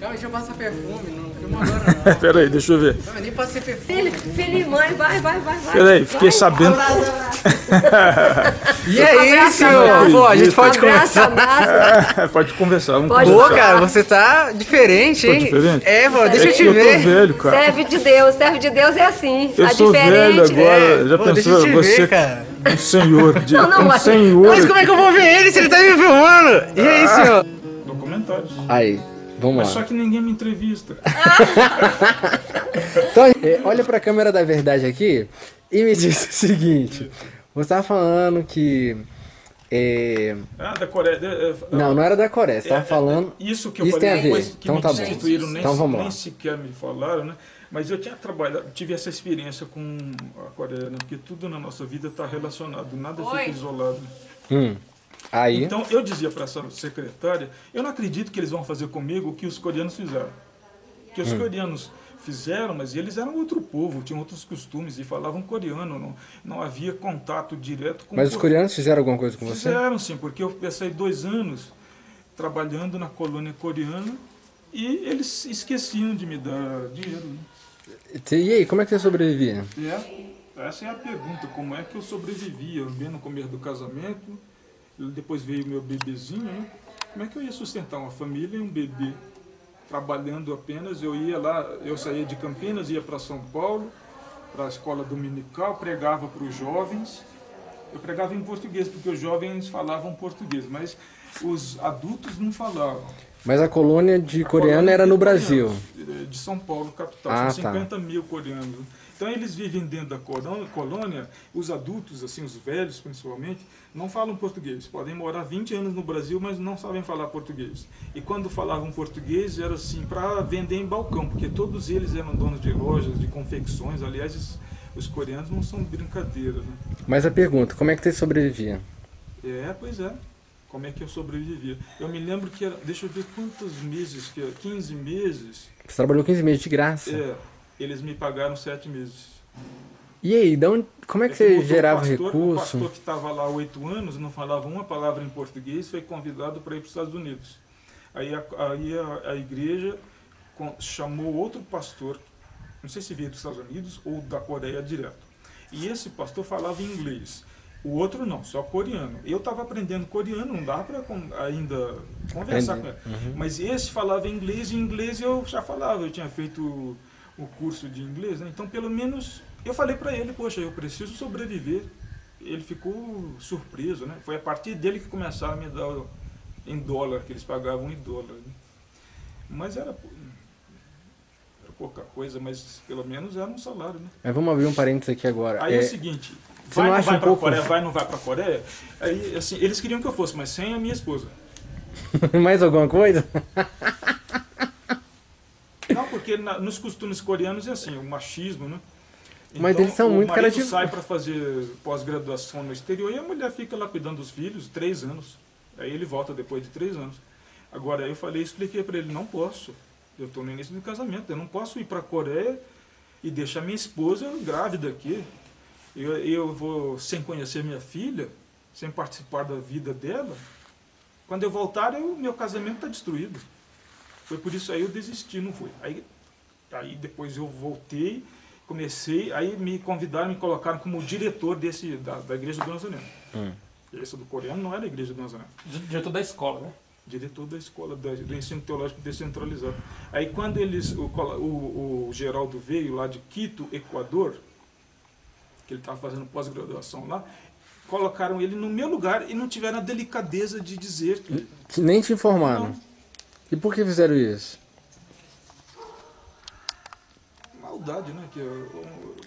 Calma, deixa eu passar perfume, não filma agora não. Pera aí, deixa eu ver. Não, eu nem passei perfume. Filho e mãe, vai. Pera aí, fiquei sabendo. E é isso, pô, a gente pode Abraça, conversar. Pode conversar, vamos Pode. Pô, conversar. cara, você tá diferente, hein? diferente? É, pô, deixa eu te Eu ver. tô velho, cara. serve de Deus é assim. Eu Tá sou velho diferente. agora. Já Pô, deixa pensou? eu te Você, ver, cara. um senhor. Não, um mas- senhor. Mas como é que eu vou ver ele se ele tá me filmando? E aí, senhor? Documentários. Aí, vamos Mas lá. só que ninguém me entrevista. Então, olha pra câmera da verdade aqui e me diz o seguinte. Você tava falando que... Ah, da Coreia. Não era da Coreia, você tava falando... Isso que eu Isso falei, tem a ver. coisa que Então me tá bom. destituíram, Então vamos lá. nem sequer me falaram, né? Mas eu tinha trabalhado, tive essa experiência com a Coreia, né? Porque tudo na nossa vida está relacionado, nada fica isolado. Aí... Então eu dizia para essa secretária, eu não acredito que eles vão fazer comigo o que os coreanos fizeram. Que os coreanos fizeram, mas eles eram outro povo, tinham outros costumes e falavam coreano, não havia contato direto com Mas os coreanos fizeram alguma coisa com você? Fizeram sim, porque eu passei 2 anos trabalhando na colônia coreana e eles esqueciam de me dar dinheiro. Né? E aí, como é que você sobrevivia? Essa é a pergunta, como é que eu sobrevivia? Bem no começo do casamento, depois veio meu bebezinho, né? Como é que eu ia sustentar uma família e um bebê? Trabalhando apenas, eu ia lá, eu saía de Campinas, ia para São Paulo, para a escola dominical, pregava para os jovens. Eu pregava em português, porque os jovens falavam português, mas os adultos não falavam. Mas a colônia de coreano era no Brasil. De São Paulo, capital. Ah, São tá. 50 mil coreanos. Então eles vivem dentro da colônia, os adultos, assim, os velhos principalmente, não falam português. Podem morar 20 anos no Brasil, mas não sabem falar português. E quando falavam português, era assim, para vender em balcão, porque todos eles eram donos de lojas, de confecções. Aliás, os coreanos não são brincadeira, né? Mas a pergunta, como é que você sobrevivia? Pois é. Como é que eu sobrevivia? Eu me lembro que era, deixa eu ver quantos meses, 15 meses. Você trabalhou 15 meses de graça. Eles me pagaram 7 meses. E aí, como é que você gerava O recurso? pastor que estava lá há 8 anos, não falava uma palavra em português, foi convidado para ir para os Estados Unidos. Aí a igreja chamou outro pastor, não sei se veio dos Estados Unidos ou da Coreia direto. E esse pastor falava inglês. O outro não, só coreano. Eu estava aprendendo coreano, não dá para ainda conversar com ele. Mas esse falava inglês, e inglês eu já falava, eu tinha feito o curso de inglês, né? Então pelo menos eu falei para ele, poxa, eu preciso sobreviver. Ele ficou surpreso, né? Foi a partir dele que começaram a me dar em dólar, que eles pagavam em dólar. Né? Mas era pouca coisa, mas pelo menos era um salário, né? Mas vamos abrir um parênteses aqui agora. Aí é o seguinte, você não acha um pouco... Coreia, vai ou não vai para a Coreia? Aí, assim, eles queriam que eu fosse, mas sem a minha esposa. Mais alguma coisa? Não, porque nos costumes coreanos é assim, o machismo, né? Mas então, eles são muito O marido criativos. sai para fazer pós-graduação no exterior e a mulher fica lá cuidando dos filhos 3 anos. Aí ele volta depois de 3 anos. Agora eu expliquei para ele, não posso. Eu estou no início do casamento, eu não posso ir para a Coreia e deixar minha esposa grávida aqui. Eu vou sem conhecer minha filha, sem participar da vida dela. Quando eu voltar, meu casamento está destruído. Foi por isso aí eu desisti, não fui. Aí depois eu voltei, comecei, aí me convidaram, me colocaram como diretor da Igreja do Nazareno. Esse do coreano não era a Igreja do Nazareno. Diretor da escola, né? Diretor da escola do ensino teológico descentralizado. Aí quando o Geraldo veio lá de Quito, Equador, que ele estava fazendo pós-graduação lá, colocaram ele no meu lugar e não tiveram a delicadeza de dizer Que nem te informaram. Não. E por que fizeram isso? Maldade, né?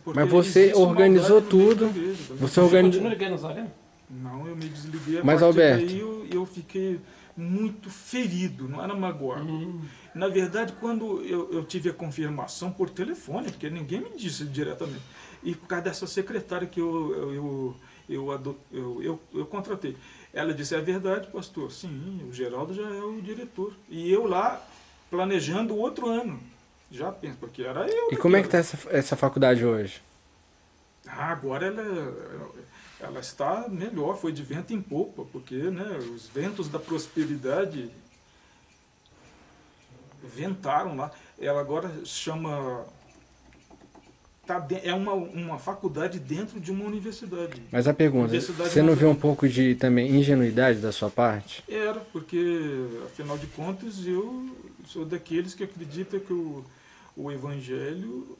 Porque Mas você existe organizou maldade no meio da tudo. igreja. Você organizou... Continua ligando Nazareno? Não, eu me desliguei. Mas, a partir Alberto... daí eu fiquei muito ferido, não era magoado. Na verdade, quando eu tive a confirmação por telefone, porque ninguém me disse diretamente, e por causa dessa secretária que eu contratei. Ela disse, é verdade, pastor? Sim, o Geraldo já é o diretor. E eu lá, planejando o outro ano. Já penso, porque era eu. E como é que está essa faculdade hoje? Agora ela está melhor, foi de vento em popa, porque, né, os ventos da prosperidade inventaram lá. Ela agora chama... é uma faculdade dentro de uma universidade. Mas a pergunta, Universidade você não vê um Nacional. pouco de também ingenuidade da sua parte? Era, porque, afinal de contas, eu sou daqueles que acreditam que o Evangelho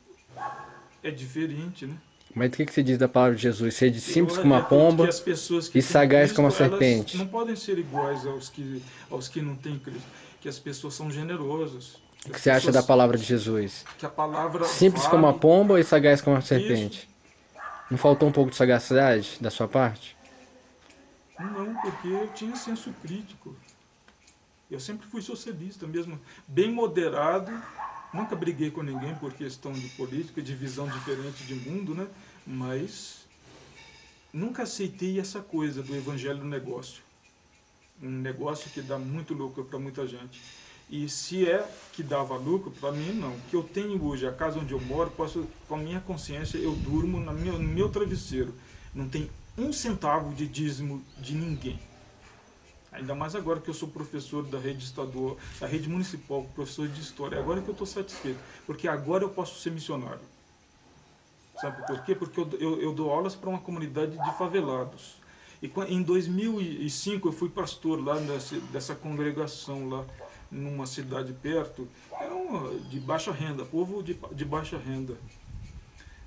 é diferente, né? Mas o que você diz da palavra de Jesus? Ser de simples Eu como uma acredito pomba que as pessoas que e têm sagaz como a Cristo, elas serpente. não podem ser iguais aos que não têm Cristo. Que as pessoas são generosas. O que você acha da palavra de Jesus? Que a palavra Simples vale. como a pomba e sagaz como a serpente. Não faltou um pouco de sagacidade da sua parte? Não, porque eu tinha senso crítico. Eu sempre fui socialista mesmo, bem moderado. Nunca briguei com ninguém por questão de política, de visão diferente de mundo, né? Mas nunca aceitei essa coisa do evangelho do negócio. Um negócio que dá muito lucro para muita gente. E se é que dava lucro, para mim não. O que eu tenho hoje, a casa onde eu moro, posso, com a minha consciência, eu durmo no meu travesseiro. Não tem um centavo de dízimo de ninguém. Ainda mais agora que eu sou professor da rede estadual, da rede municipal, professor de história. Agora que eu estou satisfeito, porque agora eu posso ser missionário. Sabe por quê? Porque eu dou aulas para uma comunidade de favelados. E em 2005 eu fui pastor lá dessa congregação lá, numa cidade perto. Era de baixa renda, povo de baixa renda.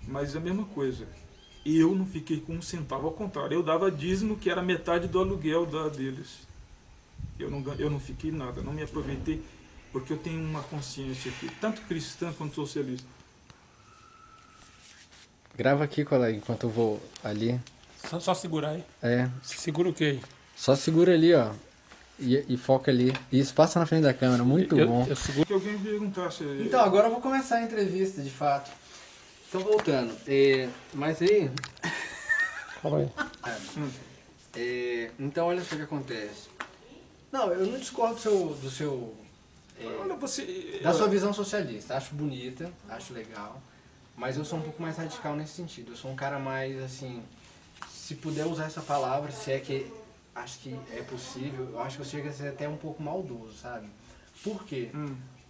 Mas a mesma coisa. Eu não fiquei com um centavo, ao contrário, eu dava dízimo que era metade do aluguel deles. Eu não fiquei nada, não me aproveitei, porque eu tenho uma consciência aqui, tanto cristã quanto socialista. Grava aqui, colega, enquanto eu vou ali. Só segurar aí. É, Segura o quê aí? só segura ali, ó. E foca ali. Isso, passa na frente da câmera, muito bom. Eu seguro. Que alguém me perguntasse... Então, agora eu vou começar a entrevista, de fato. Então, voltando. Mas aí... Calma aí. Então, olha só o que acontece. Não, eu não discordo do seu Olha, você... da sua visão socialista. Acho bonita, acho legal. Mas eu sou um pouco mais radical nesse sentido. Eu sou um cara mais, assim... Se puder usar essa palavra, se é que acho que é possível, eu acho que eu chego a ser até um pouco maldoso, sabe? Por quê?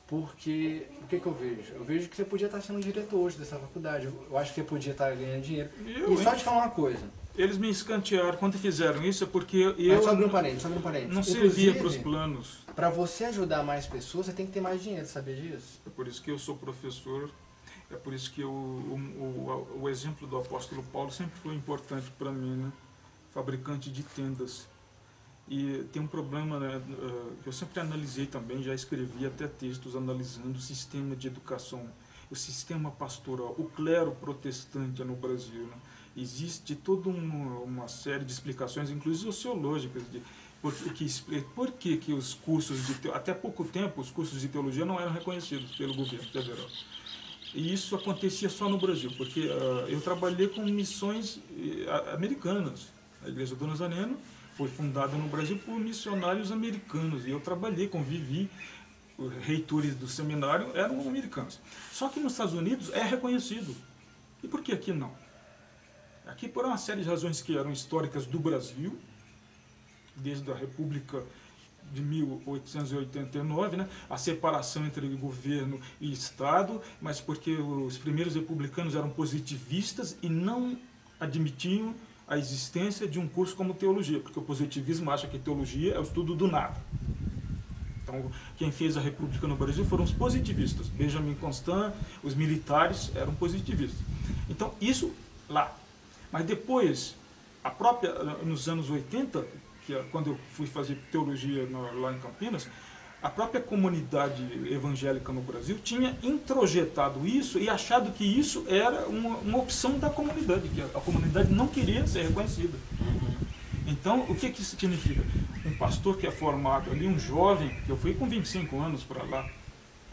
Porque, o que eu vejo? Eu vejo que você podia estar sendo diretor hoje dessa faculdade. Eu acho que você podia estar ganhando dinheiro. E só te falar uma coisa. Eles me escantearam. Quando fizeram isso é porque Mas eu só abrir um parênteses. não servia para os planos. Para você ajudar mais pessoas, você tem que ter mais dinheiro, sabia disso? É por isso que eu sou professor. É por isso que o exemplo do apóstolo Paulo sempre foi importante para mim, né? Fabricante de tendas. E tem um problema, né, que eu sempre analisei também, já escrevi até textos analisando o sistema de educação, o sistema pastoral, o clero protestante no Brasil. Né? Existe toda uma série de explicações, inclusive sociológicas, de por que os cursos até pouco tempo os cursos de teologia não eram reconhecidos pelo governo federal. E isso acontecia só no Brasil, porque eu trabalhei com missões americanas. A Igreja do Nazareno foi fundada no Brasil por missionários americanos, e eu trabalhei, convivi, os reitores do seminário eram americanos. Só que nos Estados Unidos é reconhecido. E por que aqui não? Aqui por uma série de razões que eram históricas do Brasil, desde a República de 1889, né, a separação entre governo e Estado, mas porque os primeiros republicanos eram positivistas e não admitiam a existência de um curso como teologia, porque o positivismo acha que teologia é o estudo do nada. Então, quem fez a República no Brasil foram os positivistas. Benjamin Constant, os militares eram positivistas. Então, isso lá. Mas depois, nos anos 80, que é quando eu fui fazer teologia lá em Campinas, a própria comunidade evangélica no Brasil tinha introjetado isso e achado que isso era uma opção da comunidade, que a comunidade não queria ser reconhecida. Então, o que isso significa? Um pastor que é formado ali, um jovem, que eu fui com 25 anos para lá,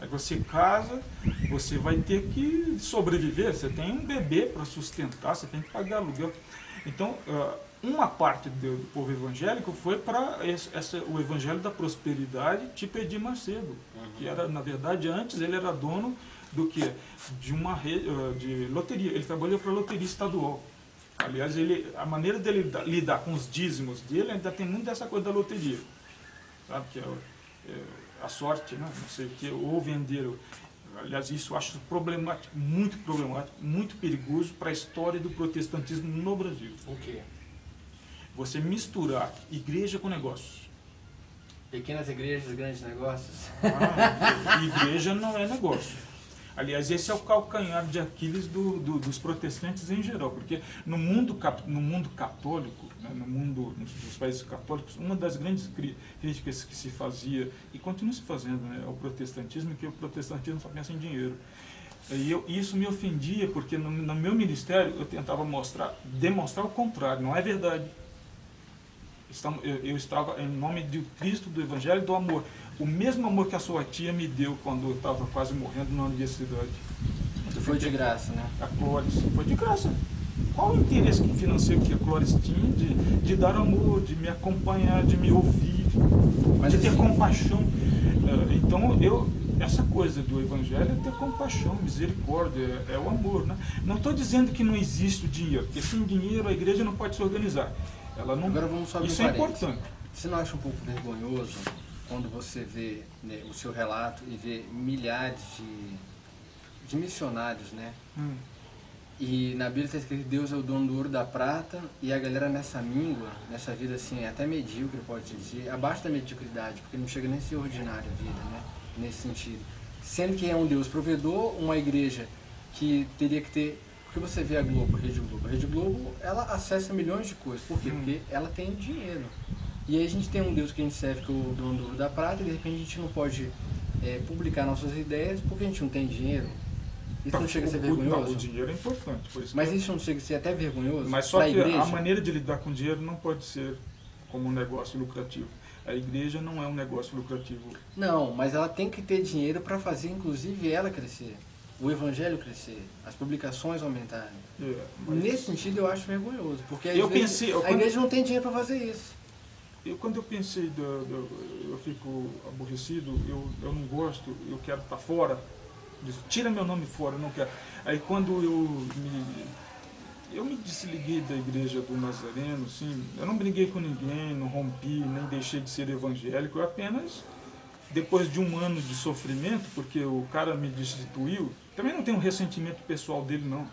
aí você casa, você vai ter que sobreviver, você tem um bebê para sustentar, você tem que pagar aluguel. Então, uma parte do povo evangélico foi para o evangelho da prosperidade, tipo Edir Macedo, que era, na verdade, antes ele era dono do quê? De uma rede de loteria. Ele trabalhou para a loteria estadual. Aliás, a maneira dele lidar com os dízimos dele ainda tem muito dessa coisa da loteria. Sabe? Que a sorte, né? Não sei o que, ou vender. Aliás, isso eu acho problemático, muito perigoso para a história do protestantismo no Brasil. O quê? Você misturar igreja com negócios. Pequenas igrejas, grandes negócios? Igreja não é negócio. Aliás, esse é o calcanhar de Aquiles dos protestantes em geral, porque no mundo católico, né, nos países católicos, uma das grandes críticas que se fazia, e continua se fazendo, né, ao protestantismo, é que o protestantismo só pensa em dinheiro. E isso me ofendia, porque no meu ministério eu tentava demonstrar o contrário, não é verdade. Eu estava em nome de Cristo, do Evangelho e do amor. O mesmo amor que a sua tia me deu quando eu estava quase morrendo na universidade. Foi de graça, né? A Clóris. Foi de graça. Qual o interesse financeiro que a Clóris tinha de dar amor, de me acompanhar, de me ouvir, de ter compaixão? Então, essa coisa do Evangelho é ter compaixão, misericórdia, é o amor, né? Não estou dizendo que não existe o dinheiro, porque sem dinheiro a igreja não pode se organizar. Ela não, agora vamos só isso é importante. Você não acha um pouco vergonhoso quando você vê, né, o seu relato e vê milhares de missionários, né? E na Bíblia está escrito que Deus é o dono do ouro e da prata, e a galera nessa míngua, nessa vida assim, até medíocre, pode dizer, abaixo da mediocridade, porque não chega nem a ser ordinária a vida, né? Nesse sentido. Sendo que é um Deus provedor, uma igreja que teria que ter... Porque você vê a Globo, a Rede Globo. A Rede Globo, ela acessa milhões de coisas. Por quê? Porque ela tem dinheiro. E aí a gente tem um Deus que a gente serve, que é o dono do ouro da prata, e de repente a gente não pode publicar nossas ideias porque a gente não tem dinheiro. Isso não chega a ser vergonhoso? O dinheiro é importante. Por isso mas isso não chega a ser até vergonhoso? Mas só que igreja? A maneira de lidar com dinheiro não pode ser como um negócio lucrativo. A igreja não é um negócio lucrativo. Não, mas ela tem que ter dinheiro para fazer, inclusive, ela crescer. O evangelho crescer, as publicações aumentarem. Nesse sentido eu acho vergonhoso, porque às vezes, a igreja não tem dinheiro para fazer isso. Quando eu pensei, eu fico aborrecido, eu não gosto, eu quero estar fora, tira meu nome fora, eu não quero. Aí quando eu me desliguei da igreja do Nazareno, assim, eu não briguei com ninguém, não rompi, nem deixei de ser evangélico, eu apenas, depois de um ano de sofrimento, porque o cara me destituiu, também não tenho um ressentimento pessoal dele não,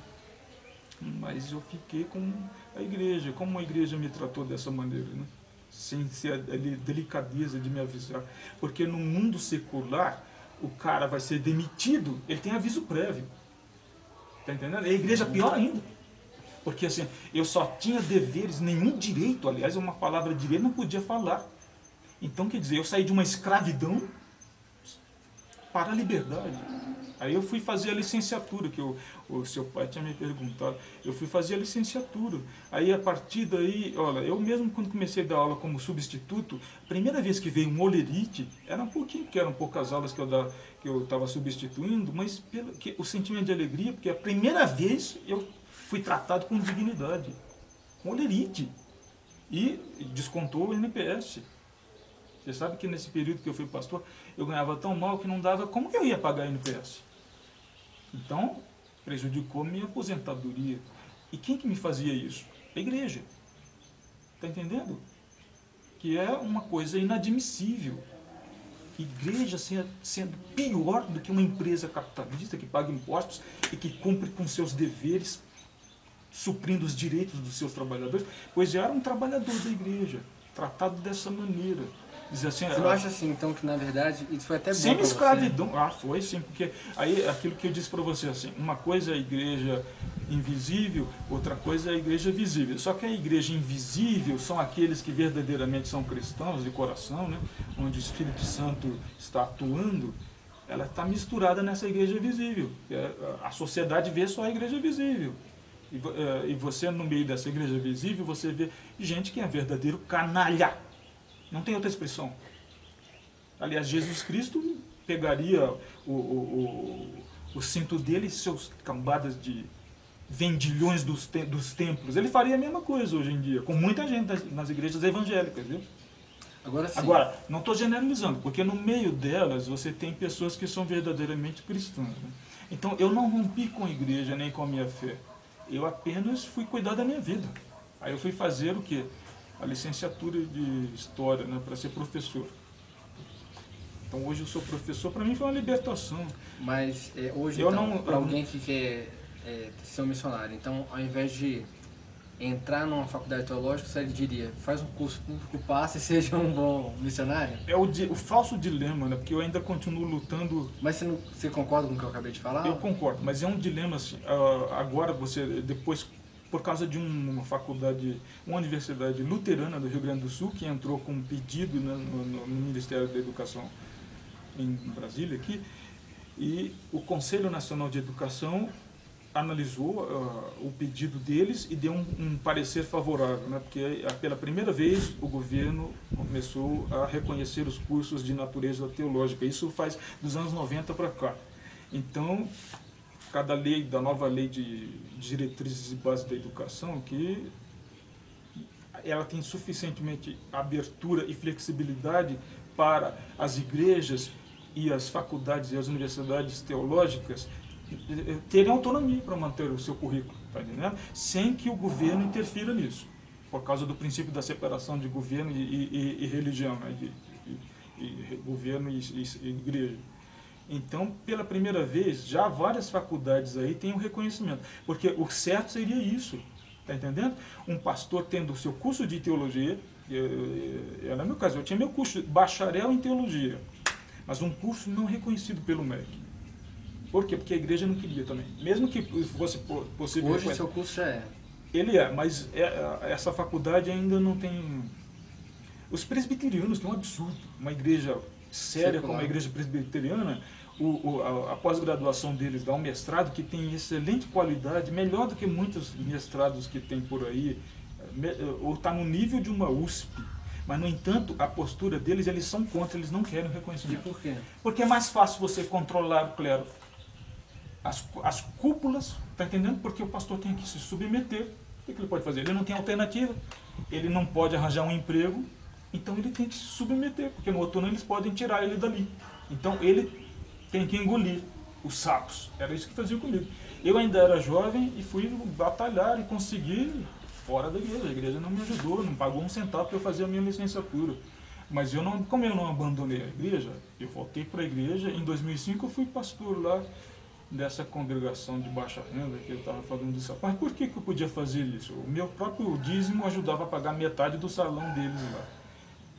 mas eu fiquei com a igreja, como a igreja me tratou dessa maneira, né? Sem ser a delicadeza de me avisar, porque no mundo secular, o cara vai ser demitido, ele tem aviso prévio, tá entendendo? E a igreja pior ainda. Porque assim, eu só tinha deveres, nenhum direito, aliás, uma palavra direito não podia falar. Então, quer dizer, eu saí de uma escravidão para a liberdade. Aí eu fui fazer a licenciatura, que o seu pai tinha me perguntado. Eu fui fazer a licenciatura. Aí, a partir daí, olha, eu mesmo quando comecei a dar aula como substituto, a primeira vez que veio um olerite, era um pouquinho, porque eram poucas aulas que eu estava substituindo, mas o sentimento de alegria, porque a primeira vez eu fui tratado com dignidade, com olerite, e descontou o NPS. Você sabe que nesse período que eu fui pastor, eu ganhava tão mal que não dava, como que eu ia pagar NPS? Então, prejudicou minha aposentadoria. E quem que me fazia isso? A igreja. Está entendendo? Que é uma coisa inadmissível. Igreja sendo pior do que uma empresa capitalista que paga impostos e que cumpre com seus deveres, suprindo os direitos dos seus trabalhadores, pois eu era um trabalhador da igreja, tratado dessa maneira. Dizer assim, você não acha assim, então, que na verdade isso foi até bom sem pra escravidão. você? Foi sim, porque aí aquilo que eu disse para você, assim, uma coisa é a igreja invisível, outra coisa é a igreja visível. Só que a igreja invisível são aqueles que verdadeiramente são cristãos de coração, né, onde o Espírito Santo está atuando, ela está misturada nessa igreja visível. A sociedade vê só a igreja visível. E você, no meio dessa igreja visível, você vê gente que é verdadeiro canalha. Não tem outra expressão. Aliás, Jesus Cristo pegaria o cinto dele e seus cambadas de vendilhões dos templos. Ele faria a mesma coisa hoje em dia, com muita gente nas igrejas evangélicas, viu? Agora, não estou generalizando, porque no meio delas você tem pessoas que são verdadeiramente cristãs, né? Então, eu não rompi com a igreja nem com a minha fé. Eu apenas fui cuidar da minha vida. Aí eu fui fazer o quê? A licenciatura de História, né, para ser professor. Então hoje eu sou professor, para mim foi uma libertação. Mas hoje, Eu então, não- para eu alguém que quer ser um missionário, então ao invés de entrar numa faculdade teológica, você diria, faz um curso público, passe e seja um bom missionário? É o falso dilema, né? Porque eu ainda continuo lutando. Mas você concorda com o que eu acabei de falar? Eu concordo, mas é um dilema assim. Agora você, depois, por causa de uma faculdade, uma universidade luterana do Rio Grande do Sul, que entrou com um pedido, né, no Ministério da Educação em Brasília aqui, e o Conselho Nacional de Educação analisou o pedido deles e deu um parecer favorável, né? Porque pela primeira vez o governo começou a reconhecer os cursos de natureza teológica. Isso faz dos anos 90 para cá. Então, cada lei, da nova lei de diretrizes e bases da educação, que ela tem suficientemente abertura e flexibilidade para as igrejas e as faculdades e as universidades teológicas terem autonomia para manter o seu currículo, tá entendendo? Sem que o governo interfira nisso, por causa do princípio da separação de governo e religião, né? Governo e igreja. Então, pela primeira vez, já várias faculdades aí têm um reconhecimento, porque o certo seria isso, tá entendendo? Um pastor tendo o seu curso de teologia, era no meu caso, eu tinha meu curso de bacharel em teologia, mas um curso não reconhecido pelo MEC. Por quê? Porque a igreja não queria também. Mesmo que fosse possível... Hoje o seu curso já é. Ele mas essa faculdade ainda não tem... Os presbiterianos, que é um absurdo, uma igreja séria como a igreja presbiteriana, a pós-graduação deles dá um mestrado que tem excelente qualidade, melhor do que muitos mestrados que tem por aí, ou está no nível de uma USP. Mas, no entanto, a postura deles, eles são contra, eles não querem o reconhecimento. E por quê? Porque é mais fácil você controlar o clero. As cúpulas, está entendendo? Porque o pastor tem que se submeter. O que ele pode fazer? Ele não tem alternativa. Ele não pode arranjar um emprego, então ele tem que se submeter, porque no outro ano eles podem tirar ele dali. Então ele tem que engolir os sapos. Era isso que fazia comigo. Eu ainda era jovem e fui batalhar e conseguir fora da igreja. A igreja não me ajudou, não pagou um centavo para eu fazer a minha licenciatura. Mas como eu não abandonei a igreja, eu voltei para a igreja. Em 2005 eu fui pastor lá dessa congregação de baixa renda que eu estava falando disso. Mas por que eu podia fazer isso? O meu próprio dízimo ajudava a pagar metade do salão deles lá.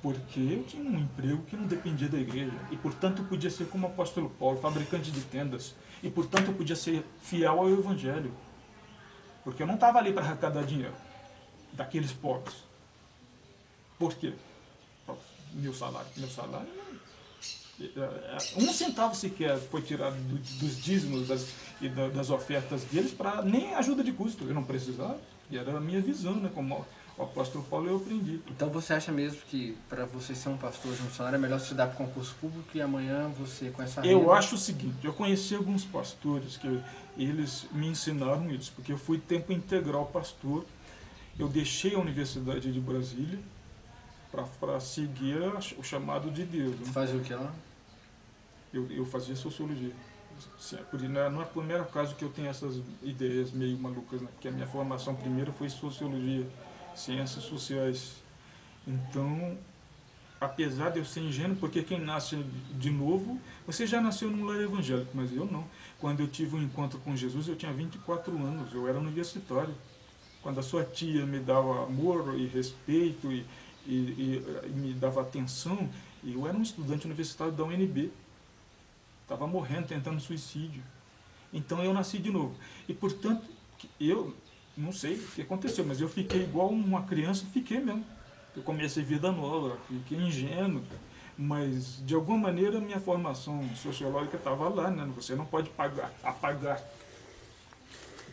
Porque eu tinha um emprego que não dependia da igreja. E, portanto, eu podia ser como o apóstolo Paulo, fabricante de tendas. E, portanto, eu podia ser fiel ao evangelho. Porque eu não estava ali para arrecadar dinheiro daqueles pobres. Por quê? Meu salário um centavo sequer foi tirado dos dízimos e das ofertas deles para nem ajuda de custo. Eu não precisava. E era a minha visão, né? Como o apóstolo Paulo eu aprendi. Então você acha mesmo que para você ser um pastor de um missionário é melhor se dar para o concurso público e amanhã você com essa renda... Eu acho o seguinte, eu conheci alguns pastores que eles me ensinaram isso, porque eu fui tempo integral pastor. Eu deixei a Universidade de Brasília para seguir o chamado de Deus. Né? Você fazia o que lá? Eu fazia sociologia. Não é o primeiro caso que eu tenho essas ideias meio malucas, né? Porque a minha formação primeiro foi sociologia, ciências sociais. Então, apesar de eu ser ingênuo, porque quem nasce de novo, você já nasceu num lar evangélico, mas eu não. Quando eu tive um encontro com Jesus, eu tinha 24 anos, eu era universitário. Quando a sua tia me dava amor e respeito e me dava atenção, eu era um estudante universitário da UNB. Estava morrendo, tentando suicídio. Então eu nasci de novo. E, portanto, eu não sei o que aconteceu, mas eu fiquei igual uma criança, fiquei mesmo. Eu comecei vida nova, fiquei ingênuo, mas de alguma maneira minha formação sociológica estava lá, né? Você não pode apagar.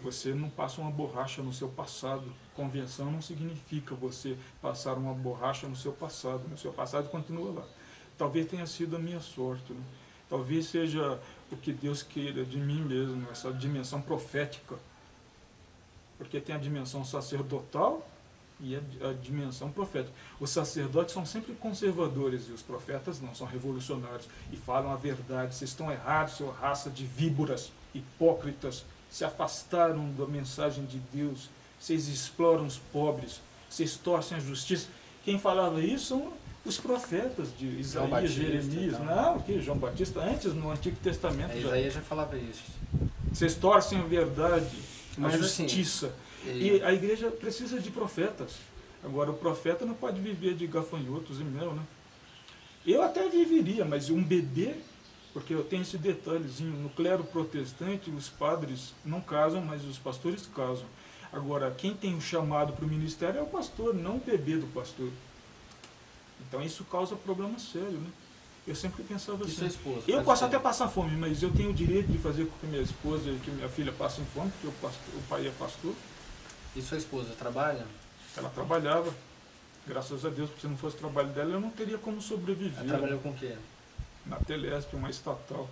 Você não passa uma borracha no seu passado. Convenção não significa você passar uma borracha no seu passado. O seu passado continua lá. Talvez tenha sido a minha sorte, né? Talvez seja o que Deus queira de mim mesmo, essa dimensão profética. Porque tem a dimensão sacerdotal e a dimensão profética. Os sacerdotes são sempre conservadores e os profetas não, são revolucionários e falam a verdade. Vocês estão errados, sua raça de víboras, hipócritas, se afastaram da mensagem de Deus, vocês exploram os pobres, vocês torcem a justiça. Quem falava isso são Os profetas de João Isaías, Batista, Jeremias, então. não, que João Batista, antes no Antigo Testamento. já. Isaías já falava isso. Vocês torcem a verdade, Mas, a assim, justiça. E a igreja precisa de profetas. Agora, o profeta não pode viver de gafanhotos e mel, né? Eu até viveria, mas um bebê, porque eu tenho esse detalhezinho, no clero protestante, os padres não casam, mas os pastores casam. Agora, quem tem o chamado para o ministério é o pastor, não o bebê do pastor. Então isso causa problema sério, né? Eu sempre pensava E assim. sua esposa? Eu Faz posso tempo? até passar fome, mas eu tenho o direito de fazer com que minha esposa e que minha filha passem fome, porque o pai é pastor. E sua esposa trabalha? Ela trabalhava, graças a Deus, porque se não fosse o trabalho dela, eu não teria como sobreviver. Ela trabalhou com o quê? Na Telesp, uma estatal.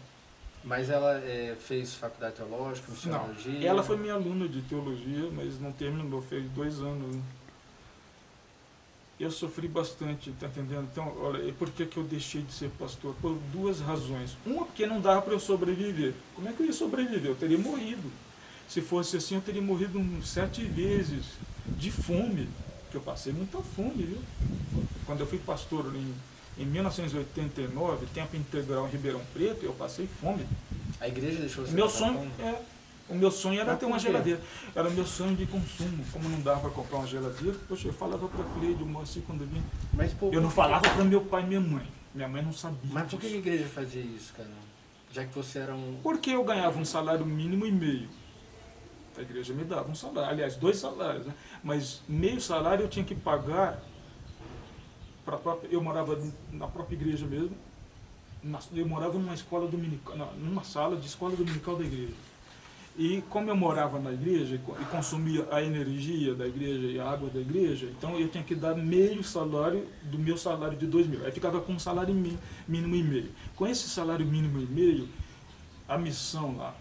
Mas ela fez faculdade teológica, Não, missiologia? ela foi minha aluna de teologia, mas não terminou, fez 2 anos. Né? Eu sofri bastante, tá entendendo? Então, olha, e por que eu deixei de ser pastor? Por 2 razões. Uma, porque não dava para eu sobreviver. Como é que eu ia sobreviver? Eu teria morrido. Se fosse assim, eu teria morrido 7 vezes de fome, porque eu passei muita fome, viu? Quando eu fui pastor em 1989, tempo integral em Ribeirão Preto, eu passei fome. A igreja deixou você Meu passar sonho fome? o meu sonho era Mas ter por uma quê? geladeira. Era o meu sonho de consumo. Como não dava para comprar uma geladeira, poxa, eu falava para a Cleide, o Moacir, quando eu vim. Mas, pô, Eu não falava para meu pai e minha mãe. Minha mãe não sabia Mas por que a disso. igreja fazia isso, cara? Já que você era um... Porque eu ganhava um salário mínimo e meio. A igreja me dava um salário, aliás, 2 salários, né? Mas meio salário eu tinha que pagar para eu morava na própria igreja mesmo. Eu morava numa escola dominical, numa sala de escola dominical da igreja. E como eu morava na igreja e consumia a energia da igreja e a água da igreja, então eu tinha que dar meio salário do meu salário de 2.000. Aí ficava com um salário mínimo e meio. Com esse salário mínimo e meio, a missão lá,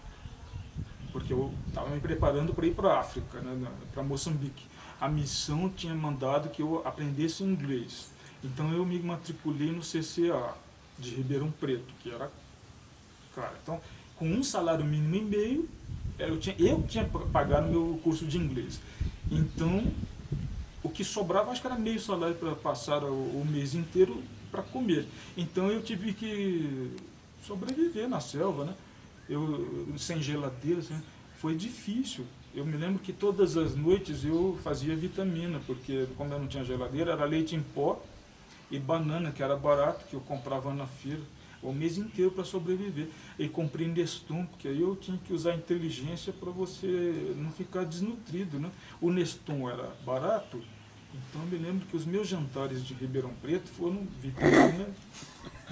porque eu estava me preparando para ir para a África, né, para Moçambique. A missão tinha mandado que eu aprendesse inglês. Então eu me matriculei no CCA de Ribeirão Preto, que era cara. Então, com um salário mínimo e meio, eu tinha pagado meu curso de inglês. Então, o que sobrava, acho que era meio salário para passar o mês inteiro para comer. Então, eu tive que sobreviver na selva, né? Sem geladeira, assim, foi difícil. Eu me lembro que todas as noites eu fazia vitamina, porque como eu não tinha geladeira, era leite em pó e banana, que era barato, que eu comprava na feira, o mês inteiro para sobreviver. E comprei Nestum, porque aí eu tinha que usar inteligência para você não ficar desnutrido, né? O Nestum era barato, então eu me lembro que os meus jantares de Ribeirão Preto foram vitamina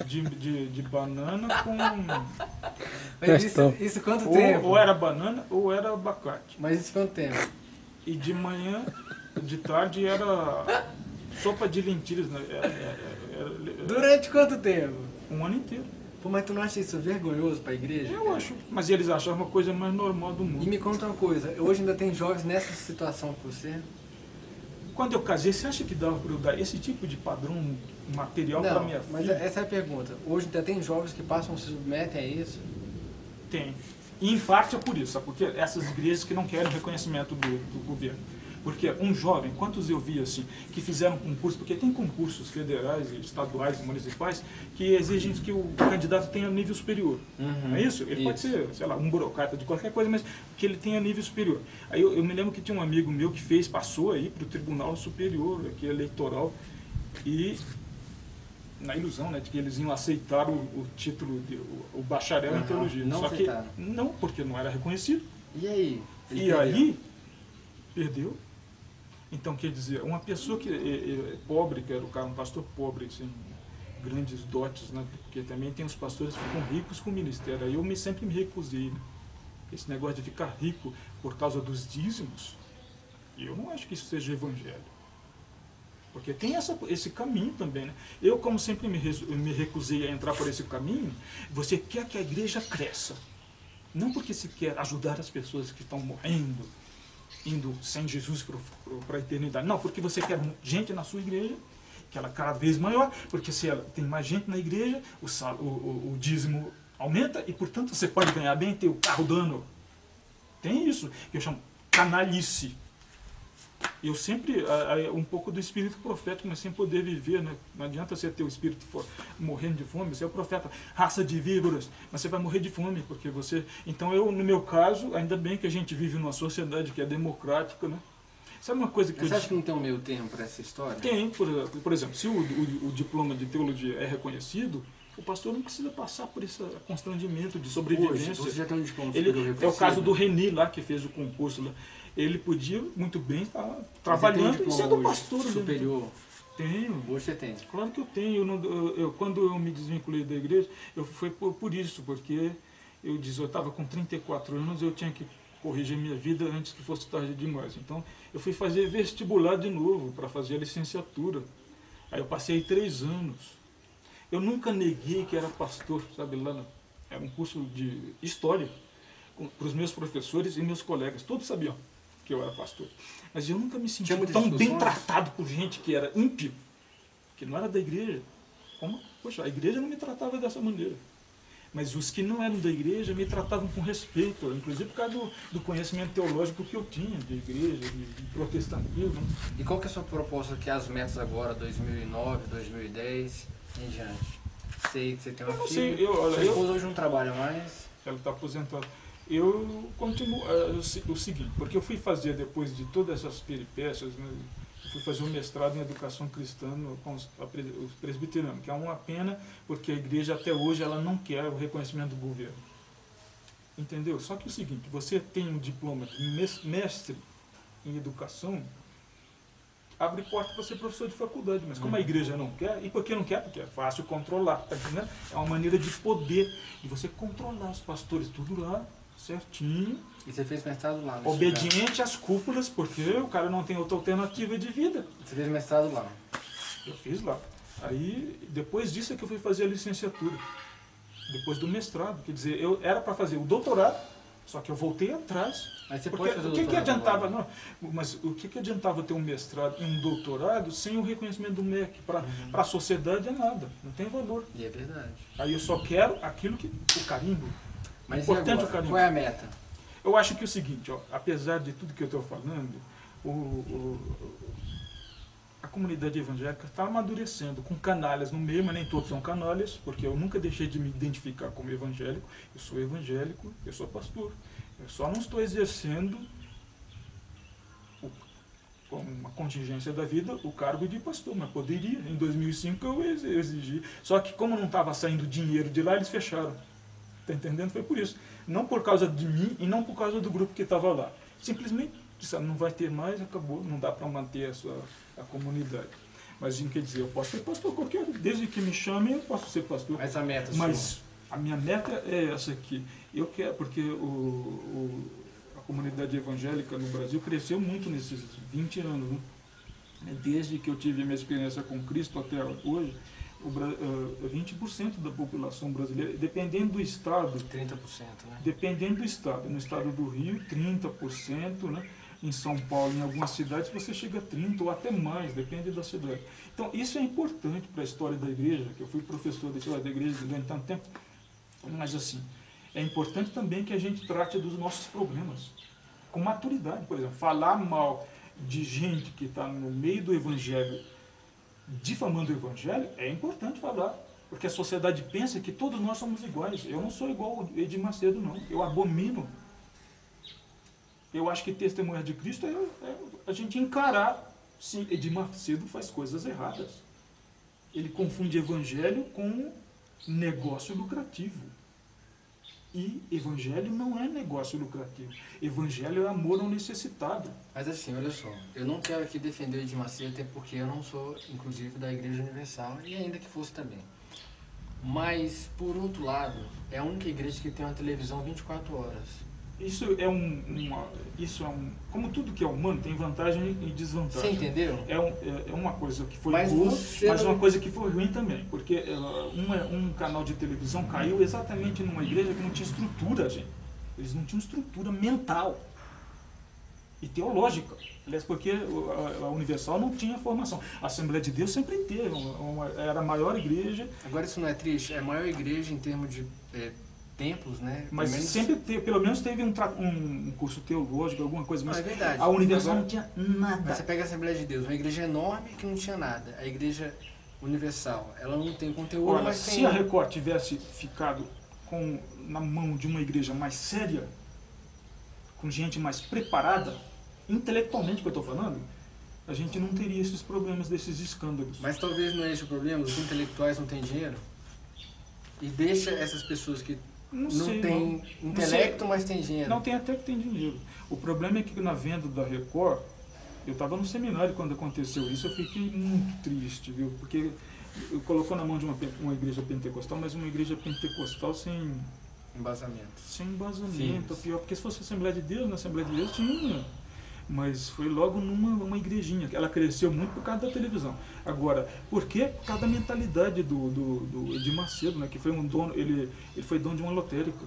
de banana com... Mas isso quanto tempo? Ou era banana ou era abacate. Mas isso quanto tempo? E de manhã, de tarde era sopa de lentilhas, né? Durante quanto tempo? Um ano inteiro. Pô, mas tu não acha isso vergonhoso pra igreja? Eu cara? acho. Mas eles achavam uma coisa mais normal do E mundo. me conta uma coisa, hoje ainda tem jovens nessa situação com você? Quando eu casei, você acha que dava para eu dar esse tipo de padrão material para Não, minha mas filha? essa é a pergunta. Hoje ainda tem jovens que passam, se submetem a isso? Tem. E em parte é por isso, sabe? Porque essas igrejas que não querem reconhecimento do governo. Porque um jovem, quantos eu vi assim, que fizeram concurso, porque tem concursos federais, estaduais e municipais, que exigem que o candidato tenha nível superior. Uhum. Não é isso? Ele pode ser, sei lá, um burocrata de qualquer coisa, mas que ele tenha nível superior. Aí eu me lembro que tinha um amigo meu que passou aí para o Tribunal Superior, aqui eleitoral, e na ilusão, né, de que eles iam aceitar o título, o bacharel em teologia. Não Só aceitaram. que não, porque não era reconhecido. E aí? Ele E perdeu. aí, perdeu. Então, quer dizer, uma pessoa que é pobre, que era o cara, um pastor pobre, sem grandes dotes, né? Porque também tem os pastores que ficam ricos com o ministério. Aí eu sempre me recusei, né? Esse negócio de ficar rico por causa dos dízimos, eu não acho que isso seja evangelho. Porque tem esse caminho também, né? Eu, como sempre me recusei a entrar por esse caminho, você quer que a igreja cresça. Não porque se quer ajudar as pessoas que estão morrendo, indo sem Jesus para a eternidade. Não, porque você quer gente na sua igreja, que ela cada vez maior, porque se ela tem mais gente na igreja, o dízimo aumenta e, portanto, você pode ganhar bem e ter o carro do ano. Tem isso, que eu chamo canalice. Eu sempre, um pouco do espírito profético, mas sem poder viver, né? Não adianta você ter o espírito morrendo de fome, você é o profeta, raça de víboras, mas você vai morrer de fome, porque você... Então eu, no meu caso, ainda bem que a gente vive numa sociedade que é democrática, né? Sabe uma coisa que Você acha que não tem um meio termo para essa história? Tem, por exemplo, se o diploma de teologia é reconhecido, o pastor não precisa passar por esse constrangimento de sobrevivência. Hoje, você já tem um diploma É o caso do Reni lá, que fez o concurso lá. Ele podia muito bem estar trabalhando e sendo pastor. Superior? Tenho. Hoje você tem? Claro que eu tenho. Quando eu me desvinculei da igreja, foi por isso, porque eu estava com 34 anos, eu tinha que corrigir minha vida antes que fosse tarde demais. Então, eu fui fazer vestibular de novo para fazer a licenciatura. Aí eu passei 3 anos. Eu nunca neguei que era pastor, sabe, lá era um curso de história para os meus professores e meus colegas, todos sabiam que eu era pastor. Mas eu nunca me senti tão bem tratado por gente que era ímpio, que não era da igreja. Poxa, a igreja não me tratava dessa maneira. Mas os que não eram da igreja me tratavam com respeito, inclusive por causa do conhecimento teológico que eu tinha de igreja, de protestantismo. E qual que é a sua proposta, que é as metas agora, 2009, 2010, em diante? Sei que você tem uma filha, sua esposa hoje não trabalha mais. Ela está aposentada. Eu continuo o seguinte, porque eu fui fazer, depois de todas essas peripécias, né, eu fui fazer um mestrado em educação cristã com os presbiterianos, que é uma pena, porque a igreja até hoje ela não quer o reconhecimento do governo. Entendeu? Só que é o seguinte, você tem um diploma de mestre em educação, abre porta para ser professor de faculdade, mas como a igreja não quer, e por que não quer? Porque é fácil controlar, tá entendendo? É uma maneira de poder, de você controlar os pastores, tudo lá, certinho. E você fez mestrado lá? Obediente às cúpulas, porque o cara não tem outra alternativa de vida. Você fez mestrado lá? Eu fiz lá. Aí, depois disso é que eu fui fazer a licenciatura. Depois do mestrado. Quer dizer, eu era para fazer o doutorado, só que eu voltei atrás. Mas você porque pode fazer o que adiantava, não, mas o que adiantava ter um mestrado e um doutorado sem o reconhecimento do MEC? Para a sociedade é nada, não tem valor. E é verdade. Aí eu só quero aquilo que o carimbo. Mas importante e o carimbo. Qual é a meta? Eu acho que é o seguinte, ó, apesar de tudo que eu estou falando, a comunidade evangélica está amadurecendo, com canalhas no meio, mas nem todos são canalhas, porque eu nunca deixei de me identificar como evangélico. Eu sou evangélico, eu sou pastor. Eu só não estou exercendo, como uma contingência da vida, o cargo de pastor, mas poderia. Em 2005 eu exigi. Só que como não estava saindo dinheiro de lá, eles fecharam. Está entendendo? Foi por isso. Não por causa de mim e não por causa do grupo que estava lá. Simplesmente, sabe, não vai ter mais, acabou. Não dá para manter a comunidade. Mas, quer dizer, eu posso ser pastor qualquer, desde que me chamem, eu posso ser pastor. Mas a meta Mas a minha meta é essa aqui. Eu quero, porque a comunidade evangélica no Brasil cresceu muito nesses 20 anos. Né? Desde que eu tive a minha experiência com Cristo até hoje, 20% da população brasileira, dependendo do estado. 30%, né? Dependendo do estado. No estado do Rio, 30%, né? Em São Paulo, em algumas cidades, você chega a 30% ou até mais, depende da cidade. Então, isso é importante para a história da igreja, que eu fui professor da história da igreja durante tanto tempo. Mas, assim, é importante também que a gente trate dos nossos problemas com maturidade. Por exemplo, falar mal de gente que está no meio do evangelho, difamando o evangelho, é importante falar. Porque a sociedade pensa que todos nós somos iguais. Eu não sou igual ao Edir Macedo, não. Eu abomino. Eu acho que testemunhar de Cristo é a gente encarar se Edir Macedo faz coisas erradas. Ele confunde evangelho com negócio lucrativo. E evangelho não é negócio lucrativo. Evangelho é amor ao necessitado. Mas assim, olha só, eu não quero aqui defender o Edir Macedo, até porque eu não sou, inclusive, da Igreja Universal, e ainda que fosse também. Mas, por outro lado, é a única igreja que tem uma televisão 24 horas. Isso é como tudo que é humano, tem vantagem e desvantagem. Você entendeu? É uma coisa que foi mas boa, mas uma coisa que foi ruim também. Porque um canal de televisão caiu exatamente numa igreja que não tinha estrutura, gente. Eles não tinham estrutura mental e teológica. Aliás, porque a Universal não tinha formação. A Assembleia de Deus sempre teve, era a maior igreja. Agora, isso não é triste? É a maior igreja em termos de templos, né? Mas sempre pelo menos teve um curso teológico, alguma coisa, mas é verdade. a Universal Agora, não tinha nada. Mas você pega a Assembleia de Deus, uma igreja enorme que não tinha nada. A igreja Universal, ela não tem conteúdo, Olha, mas se tem... a Record tivesse ficado na mão de uma igreja mais séria, com gente mais preparada, intelectualmente que eu estou falando, a gente não teria esses problemas, desses escândalos. Mas talvez não é esse o problema, os intelectuais não têm dinheiro? E deixa essas pessoas que não têm intelecto, mas têm dinheiro. Não, tem até que tem dinheiro. O problema é que na venda da Record, eu estava no seminário quando aconteceu isso, eu fiquei muito triste, viu? Porque colocou na mão de uma igreja pentecostal, mas uma igreja pentecostal sem embasamento. Sem embasamento, pior, porque se fosse Assembleia de Deus, na Assembleia de Deus tinha. Mas foi logo numa igrejinha, ela cresceu muito por causa da televisão. Agora, por quê? Por causa da mentalidade do Edir Macedo, né, que foi um dono, ele foi dono de uma lotérica.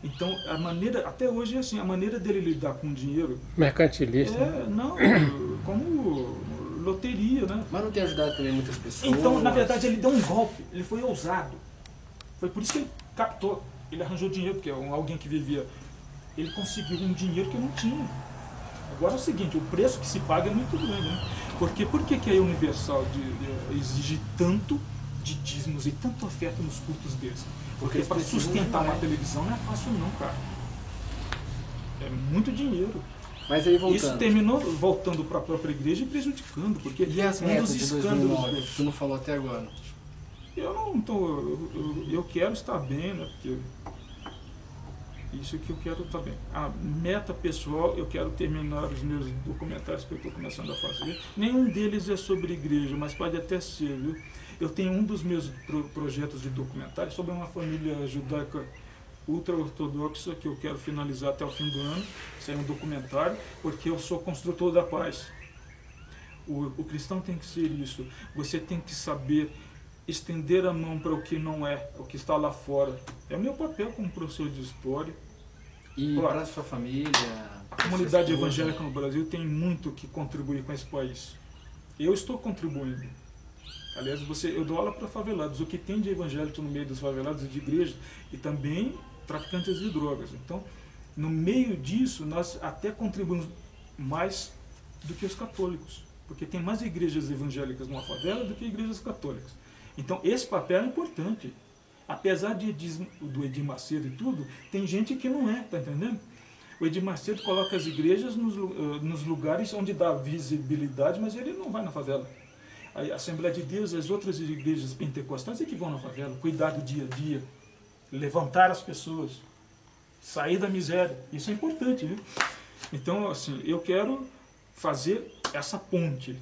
Então, a maneira, até hoje é assim, a maneira dele lidar com o dinheiro... Mercantilista. Não, como loteria, né? Mas não tem ajudado também muitas pessoas? Então, na verdade, ele deu um golpe, ele foi ousado. Foi por isso que ele captou, ele arranjou dinheiro, porque alguém que vivia, ele conseguiu um dinheiro que eu não tinha. Agora é o seguinte, o preço que se paga é muito grande, né? Porque por que a Universal exige tanto de dízimos e tanta oferta nos cultos deles? Porque para sustentar uma televisão não é fácil não, cara. É muito dinheiro. Mas aí voltando. Isso terminou voltando para a própria igreja e prejudicando, porque e as metas de 2009, que tu não falou até agora? Eu não tô, eu quero estar bem, né? Porque isso que eu quero estar bem. A meta pessoal, eu quero terminar os meus documentários que eu estou começando a fazer. Nenhum deles é sobre igreja, mas pode até ser, viu? Eu tenho um dos meus projetos de documentário sobre uma família judaica ultra-ortodoxa que eu quero finalizar até o fim do ano. Isso é um documentário, porque eu sou construtor da paz. O cristão tem que ser isso. Você tem que saber estender a mão para o que não é, o que está lá fora. É o meu papel como professor de história. E para a sua família? A comunidade evangélica no Brasil tem muito que contribuir com esse país. Eu estou contribuindo. Aliás, eu dou aula para favelados. O que tem de evangélico no meio dos favelados e de igrejas, e também traficantes de drogas. Então, no meio disso, nós até contribuímos mais do que os católicos. Porque tem mais igrejas evangélicas numa favela do que igrejas católicas. Então, esse papel é importante. Apesar do Edir Macedo e tudo, tem gente que não é, tá entendendo? O Edir Macedo coloca as igrejas nos lugares onde dá visibilidade, mas ele não vai na favela. A Assembleia de Deus, as outras igrejas pentecostais é que vão na favela, cuidar do dia a dia, levantar as pessoas, sair da miséria. Isso é importante, viu? Então, assim, eu quero fazer essa ponte.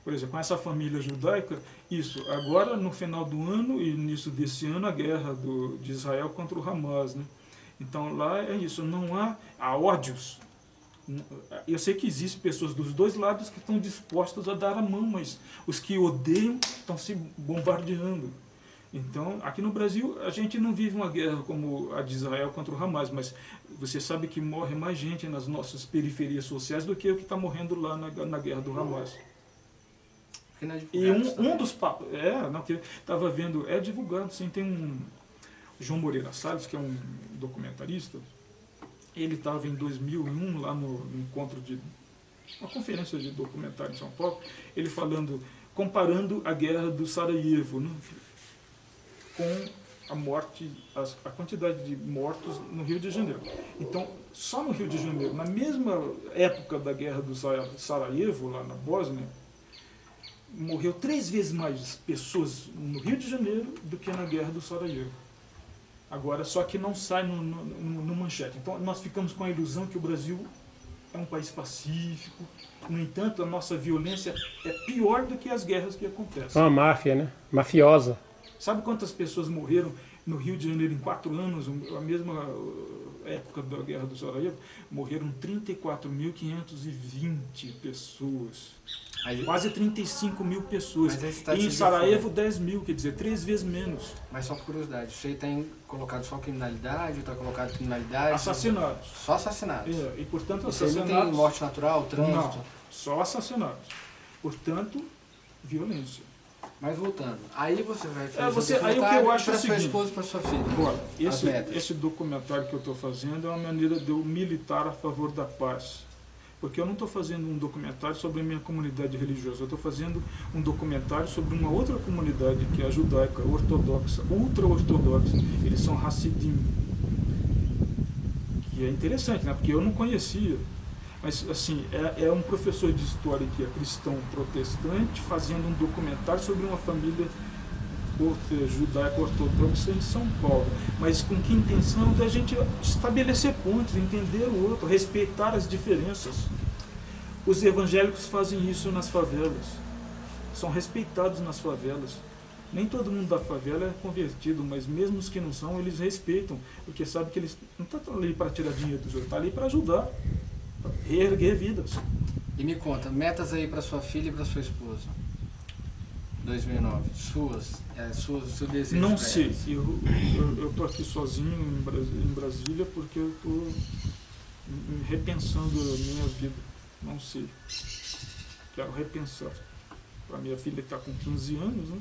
Por exemplo, com essa família judaica, isso, agora no final do ano e início desse ano, a guerra de Israel contra o Hamas, né? Então lá é isso, não há ódios. Eu sei que existem pessoas dos dois lados que estão dispostas a dar a mão, mas os que odeiam estão se bombardeando. Então, aqui no Brasil, a gente não vive uma guerra como a de Israel contra o Hamas, mas você sabe que morre mais gente nas nossas periferias sociais do que o que está morrendo lá na guerra do Hamas. E um dos papos, que eu estava vendo, é divulgado, sim, tem um João Moreira Salles, que é um documentarista, ele estava em 2001 lá no encontro de uma conferência de documentário em São Paulo, ele comparando a guerra do Sarajevo, né, com a morte, a quantidade de mortos no Rio de Janeiro. Então, só no Rio de Janeiro, na mesma época da guerra do Sarajevo, lá na Bósnia, morreu 3 vezes mais pessoas no Rio de Janeiro do que na guerra do Sarajevo. Agora, só que não sai no manchete. Então, nós ficamos com a ilusão que o Brasil é um país pacífico. No entanto, a nossa violência é pior do que as guerras que acontecem. Uma máfia, né? Mafiosa. Sabe quantas pessoas morreram no Rio de Janeiro em 4 anos, a mesma época da guerra do Sarajevo? Morreram 34.520 pessoas. Quase 35 mil pessoas. E em Sarajevo, 10 mil, quer dizer, 3 vezes menos. Mas só por curiosidade, você tem colocado só criminalidade ou está colocado criminalidade? Assassinatos. Só assassinatos. E portanto, você assassinatos. Não tem morte natural, trânsito? Não, só assassinatos. Portanto, violência. Mas voltando, aí você vai fazer aí o que eu acho é para o sua seguinte, esposa e para sua filha. Agora, As metas. esse documentário que eu estou fazendo é uma maneira de eu militar a favor da paz. Porque eu não estou fazendo um documentário sobre a minha comunidade religiosa, eu estou fazendo um documentário sobre uma outra comunidade, que é a judaica, ortodoxa, ultra-ortodoxa. Eles são Hassidim. Que é interessante, né? Porque eu não conhecia. Mas, assim, é um professor de história que é cristão protestante fazendo um documentário sobre uma família judaica ortodoxa em São Paulo. Mas com que intenção da gente estabelecer pontos, entender o outro, respeitar as diferenças. Os evangélicos fazem isso nas favelas. São respeitados nas favelas. Nem todo mundo da favela é convertido, mas mesmo os que não são, eles respeitam, porque sabem que eles não estão ali para tirar dinheiro dos outros, estão ali para ajudar. Reerguer vidas. E me conta, metas aí para sua filha e para sua esposa. 2009. Seu desejo. Não sei. Eu tô aqui sozinho em Brasília porque eu tô repensando a minha vida. Não sei. Quero repensar. Para minha filha que está com 15 anos, né?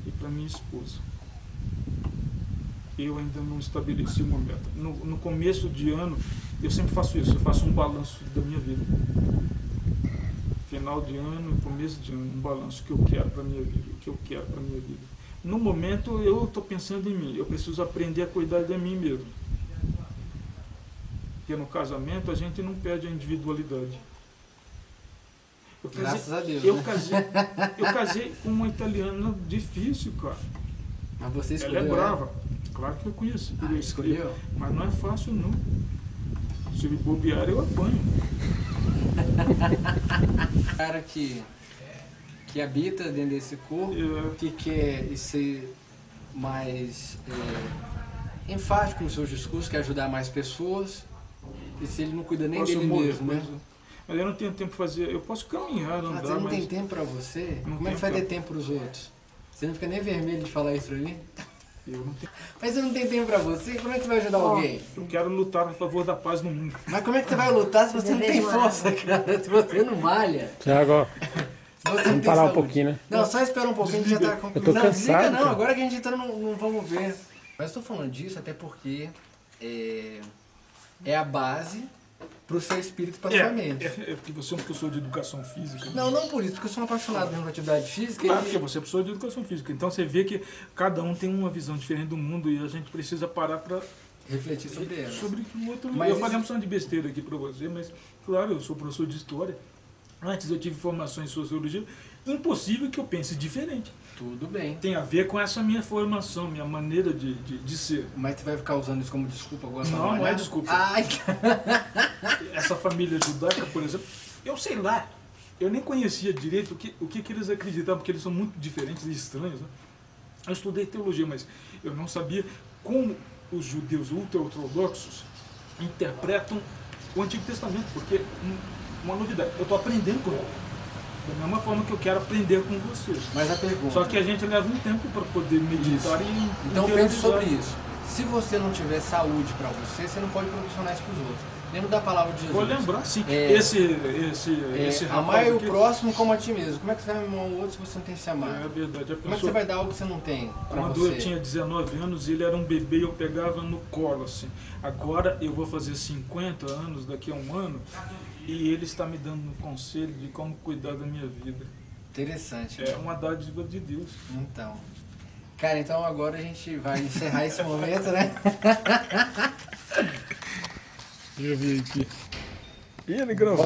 E para minha esposa. Eu ainda não estabeleci uma meta. No começo de ano, eu sempre faço isso, eu faço um balanço da minha vida. Final de ano, começo de ano, um balanço que eu quero para minha vida, o que eu quero para minha vida. No momento, eu estou pensando em mim, eu preciso aprender a cuidar de mim mesmo. Porque no casamento, a gente não perde a individualidade. Graças a Deus, eu né? casei com uma italiana difícil, cara. Mas você escolheu? Ela é brava. Claro que eu conheço. Escolheu? Mas não é fácil, não. Se me bobear, eu apanho. Cara que habita dentro desse corpo, que quer ser mais enfático nos seus discursos, quer ajudar mais pessoas, e se ele não cuida nem dele mesmo, né? Mas eu não tenho tempo para fazer, eu posso caminhar, andar, Você não tem tempo para você? Como é que vai ter tempo para os outros? Você não fica nem vermelho de falar isso para mim? Eu não tenho. Mas você não tem tempo pra você? Como é que você vai ajudar alguém? Eu quero lutar a favor da paz no mundo. Mas como é que você vai lutar se você não tem força, cara? Se você não malha? Tiago, vamos parar um pouquinho, né? Não, só espera um pouquinho que já tá com... Eu tô não, cansado, desliga não, cara. agora que a gente entrou não vamos ver. Mas eu tô falando disso até porque é a base pro seu espírito e pra sua mente. É porque você é um professor de educação física. Não por isso, porque eu sou um apaixonado por atividade física. Claro, porque você é professor de educação física. Então você vê que cada um tem uma visão diferente do mundo e a gente precisa parar para refletir sobre ela. Sobre o outro. Mas eu falei um som de besteira aqui para você, mas claro, eu sou professor de história. Antes eu tive formação em sociologia. Impossível que eu pense diferente. Tudo bem. Tem a ver com essa minha formação, minha maneira de ser. Mas você vai ficar usando isso como desculpa agora? Não é desculpa. Ai. Essa família judaica, por exemplo, eu sei lá. Eu nem conhecia direito o que eles acreditavam, porque eles são muito diferentes e estranhos. Né? Eu estudei teologia, mas eu não sabia como os judeus ultra-ortodoxos interpretam o Antigo Testamento, porque uma novidade. Eu estou aprendendo com ele. Da mesma forma que eu quero aprender com você. Mas a pergunta... Só que a gente leva um tempo para poder meditar e... Então pense sobre isso. Se você não tiver saúde para você, você não pode proporcionar isso para os outros. Lembra da palavra de Jesus? Vou lembrar, sim. Esse rapaz amar o aqui, próximo como a ti mesmo. Como é que você vai amar o outro se você não tem que se amar? É verdade. Como é que você vai dar algo que você não tem para você? Quando eu tinha 19 anos, ele era um bebê e eu pegava no colo, assim. Agora eu vou fazer 50 anos, daqui a um ano, e ele está me dando um conselho de como cuidar da minha vida. Interessante. É uma dádiva de Deus. Então. Cara, então agora a gente vai encerrar esse momento, né? Deixa eu ver aqui. E ele gravou.